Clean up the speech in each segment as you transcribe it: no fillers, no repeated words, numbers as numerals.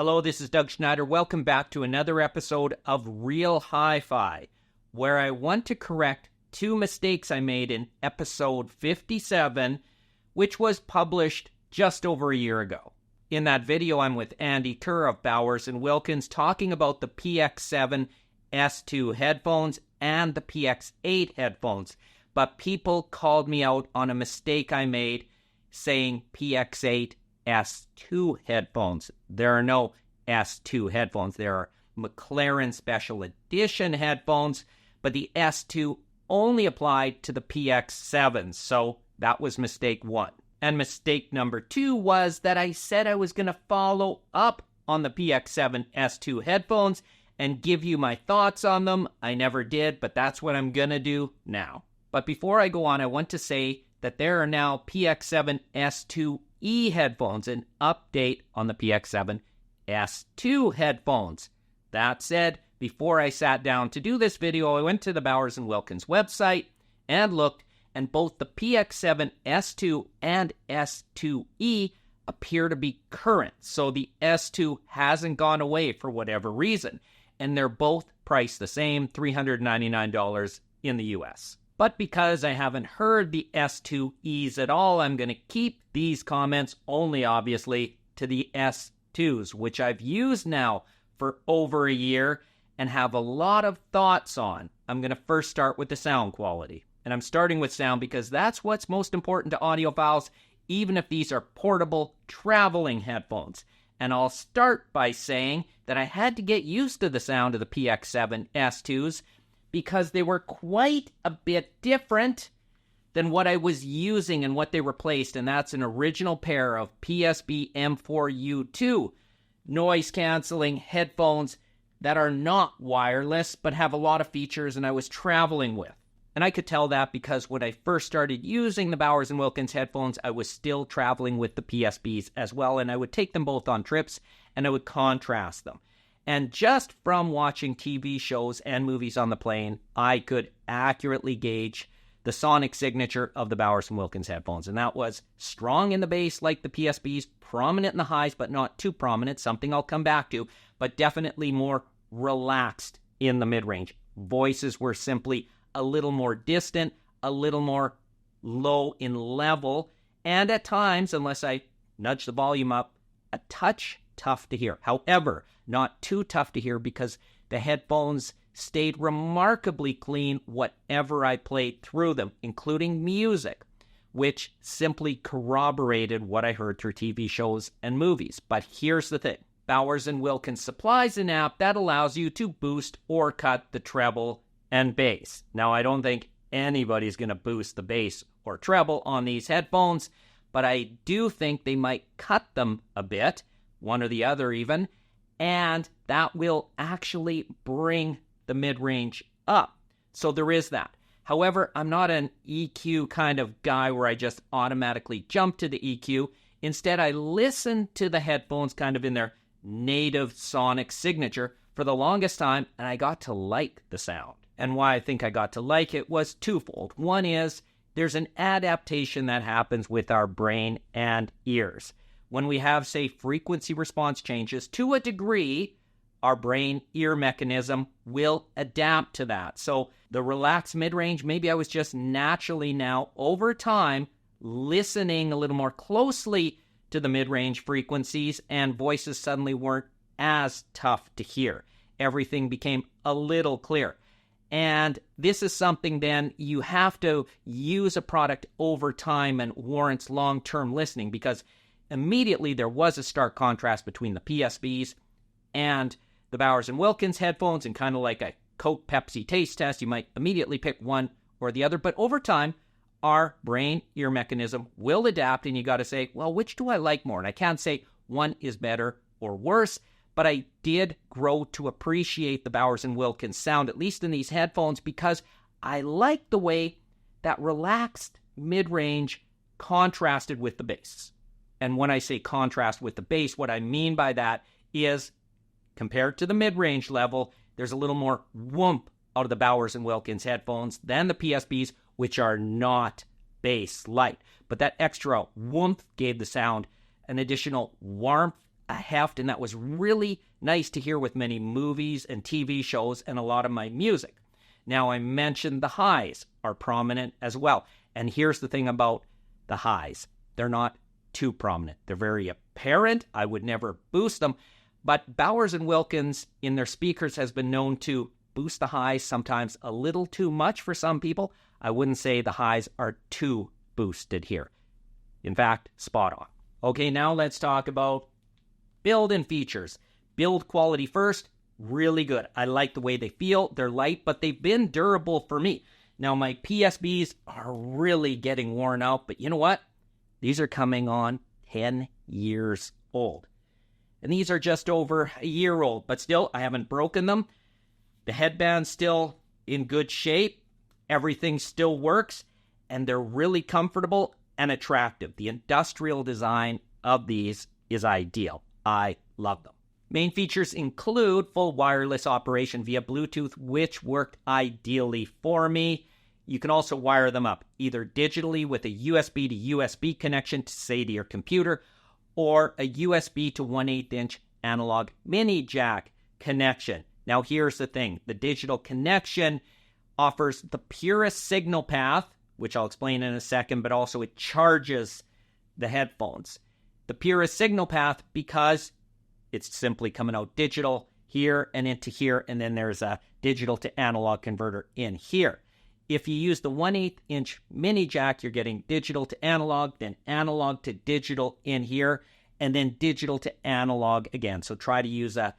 Hello, this is Doug Schneider. Welcome back to another episode of Real Hi-Fi, where I want to correct two mistakes I made in episode 57, which was published just over a year ago. In that video, I'm with Andy Kerr of Bowers & Wilkins talking about the PX7 S2 headphones and the PX8 headphones, but people called me out on a mistake I made saying PX8 S2 headphones. There are no S2 headphones. There are McLaren Special Edition headphones, but the S2 only applied to the PX7s, so that was mistake one. And mistake number two was that I said I was going to follow up on the PX7 S2 headphones and give you my thoughts on them. I never did, but that's what I'm going to do now. But before I go on, I want to say that there are now PX7 S2e headphones, an update on the PX7 S2 headphones. That said, before I sat down to do this video, I went to the Bowers & Wilkins website and looked, and both the PX7 S2 and S2e appear to be current. So the S2 hasn't gone away for whatever reason, and they're both priced the same, $399 in the US. But because I haven't heard the S2es at all, I'm going to keep these comments only, obviously, to the S2s, which I've used now for over a year and have a lot of thoughts on. I'm going to first start with the sound quality. And I'm starting with sound because that's what's most important to audiophiles, even if these are portable, traveling headphones. And I'll start by saying that I had to get used to the sound of the PX7 S2s because they were quite a bit different than what I was using and what they replaced, and that's an original pair of PSB M4U2 noise-canceling headphones that are not wireless but have a lot of features and I was traveling with. And I could tell that because when I first started using the Bowers & Wilkins headphones, I was still traveling with the PSBs as well, and I would take them both on trips and I would contrast them. And just from watching TV shows and movies on the plane, I could accurately gauge the sonic signature of the Bowers & Wilkins headphones. And that was strong in the bass like the PSBs, prominent in the highs, but not too prominent, something I'll come back to, but definitely more relaxed in the mid-range. Voices were simply a little more distant, a little more low in level, and at times, unless I nudge the volume up, a touch tough to hear. However, not too tough to hear because the headphones stayed remarkably clean whatever I played through them, including music, which simply corroborated what I heard through TV shows and movies. But here's the thing. Bowers & Wilkins supplies an app that allows you to boost or cut the treble and bass. Now, I don't think anybody's going to boost the bass or treble on these headphones, but I do think they might cut them a bit, one or the other even, and that will actually bring the mid-range up. So there is that. However, I'm not an EQ kind of guy where I just automatically jump to the EQ. Instead, I listen to the headphones kind of in their native sonic signature for the longest time, and I got to like the sound. And why I think I got to like it was twofold. One is there's an adaptation that happens with our brain and ears. When we have, say, frequency response changes, to a degree, our brain-ear mechanism will adapt to that. So the relaxed mid-range, maybe I was just naturally now, over time, listening a little more closely to the mid-range frequencies, and voices suddenly weren't as tough to hear. Everything became a little clearer. And this is something then you have to use a product over time and warrants long-term listening, because immediately there was a stark contrast between the PSBs and the Bowers & Wilkins headphones, and kind of like a Coke Pepsi taste test, you might immediately pick one or the other. But over time, our brain-ear mechanism will adapt, and you got to say, well, which do I like more? And I can't say one is better or worse, but I did grow to appreciate the Bowers & Wilkins sound, at least in these headphones, because I like the way that relaxed mid-range contrasted with the bass. And when I say contrast with the bass, what I mean by that is, compared to the mid-range level, there's a little more whoomp out of the Bowers & Wilkins headphones than the PSBs, which are not bass light. But that extra whoomp gave the sound an additional warmth, a heft, and that was really nice to hear with many movies and TV shows and a lot of my music. Now, I mentioned the highs are prominent as well. And here's the thing about the highs. They're not too prominent. They're very apparent. I would never boost them. But Bowers & Wilkins in their speakers has been known to boost the highs sometimes a little too much for some people. I wouldn't say the highs are too boosted here. In fact, spot on. Okay, now let's talk about build and features. Build quality first. Really good. I like the way they feel. They're light, but they've been durable for me. Now, my PSBs are really getting worn out, but you know what? These are coming on 10 years old. And these are just over a year old, but still, I haven't broken them. The headband's still in good shape. Everything still works, and they're really comfortable and attractive. The industrial design of these is ideal. I love them. Main features include full wireless operation via Bluetooth, which worked ideally for me. You can also wire them up, either digitally with a USB to USB connection to, say, to your computer, or a USB to 1/8-inch analog mini jack connection. Now, here's the thing. The digital connection offers the purest signal path, which I'll explain in a second, but also it charges the headphones. The purest signal path because it's simply coming out digital here and into here, and then there's a digital to analog converter in here. If you use the 1/8-inch mini jack, you're getting digital to analog, then analog to digital in here, and then digital to analog again. So try to use a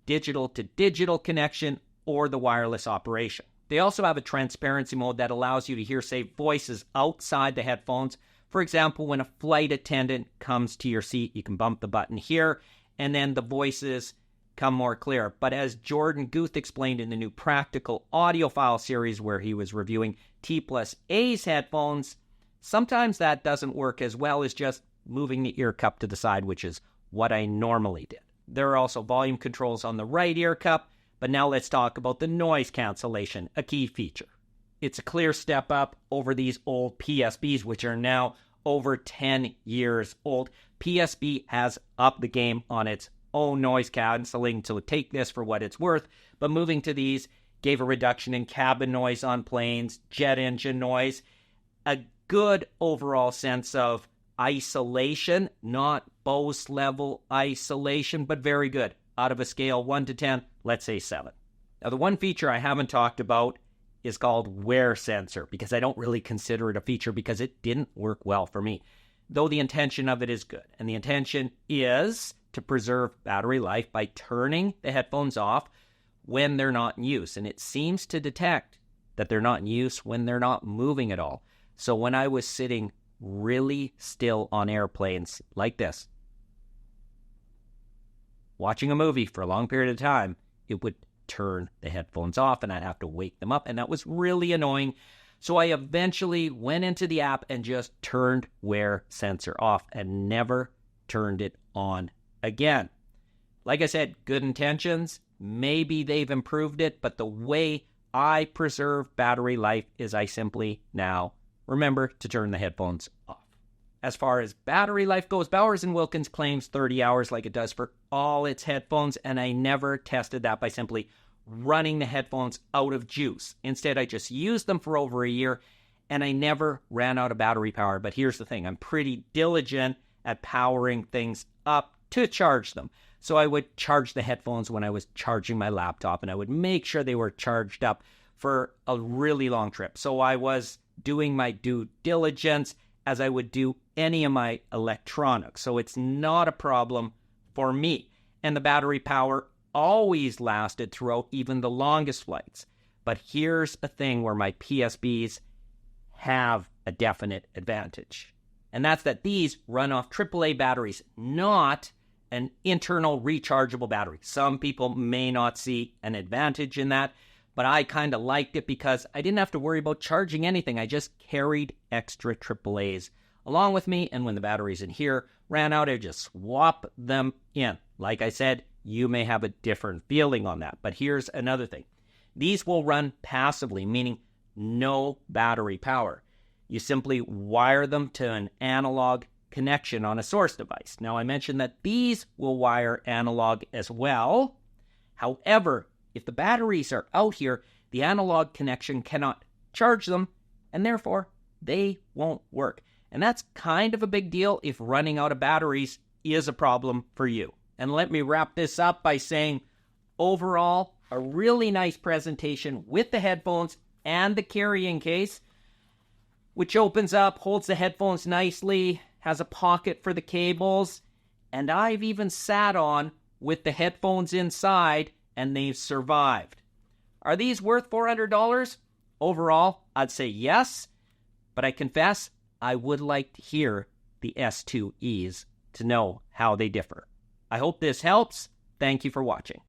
digital to digital connection or the wireless operation. They also have a transparency mode that allows you to hear, say, voices outside the headphones. For example, when a flight attendant comes to your seat, you can bump the button here, and then the voices come more clear. But as Jordan Guth explained in the new Practical Audiophile series where he was reviewing T+A's headphones, sometimes that doesn't work as well as just moving the ear cup to the side, which is what I normally did. There are also volume controls on the right ear cup, but now let's talk about the noise cancellation, a key feature. It's a clear step up over these old PSBs, which are now over 10 years old. PSB has upped the game on its own noise canceling, so take this for what it's worth. But moving to these gave a reduction in cabin noise on planes, jet engine noise, a good overall sense of isolation, not Bose level isolation, but very good. Out of a scale 1 to 10, let's say 7. Now, the one feature I haven't talked about is called wear sensor, because I don't really consider it a feature because it didn't work well for me, though the intention of it is good. And the intention is to preserve battery life by turning the headphones off when they're not in use. And it seems to detect that they're not in use when they're not moving at all. So when I was sitting really still on airplanes like this, watching a movie for a long period of time, it would turn the headphones off and I'd have to wake them up, and that was really annoying. So I eventually went into the app and just turned wear sensor off and never turned it on again. Like I said, good intentions. Maybe they've improved it, but the way I preserve battery life is I simply now remember to turn the headphones off. As far as battery life goes, Bowers & Wilkins claims 30 hours like it does for all its headphones, and I never tested that by simply running the headphones out of juice. Instead, I just used them for over a year, and I never ran out of battery power. But here's the thing. I'm pretty diligent at powering things up to charge them. So I would charge the headphones when I was charging my laptop, and I would make sure they were charged up for a really long trip. So I was doing my due diligence as I would do any of my electronics. So it's not a problem for me. And the battery power always lasted throughout even the longest flights. But here's a thing where my PSBs have a definite advantage. And that's that these run off AAA batteries, not an internal rechargeable battery. Some people may not see an advantage in that, but I kind of liked it because I didn't have to worry about charging anything. I just carried extra AAAs along with me, and when the batteries in here ran out, I just swap them in. Like I said, you may have a different feeling on that, but here's another thing. These will run passively, meaning no battery power. You simply wire them to an analog connection on a source device. Now, I mentioned that these will wire analog as well. However, if the batteries are out here, the analog connection cannot charge them, and therefore they won't work. And that's kind of a big deal if running out of batteries is a problem for you. And let me wrap this up by saying, overall, a really nice presentation with the headphones and the carrying case, which opens up, holds the headphones nicely, has a pocket for the cables, and I've even sat on with the headphones inside, and they've survived. Are these worth $400? Overall, I'd say yes, but I confess I would like to hear the S2s to know how they differ. I hope this helps. Thank you for watching.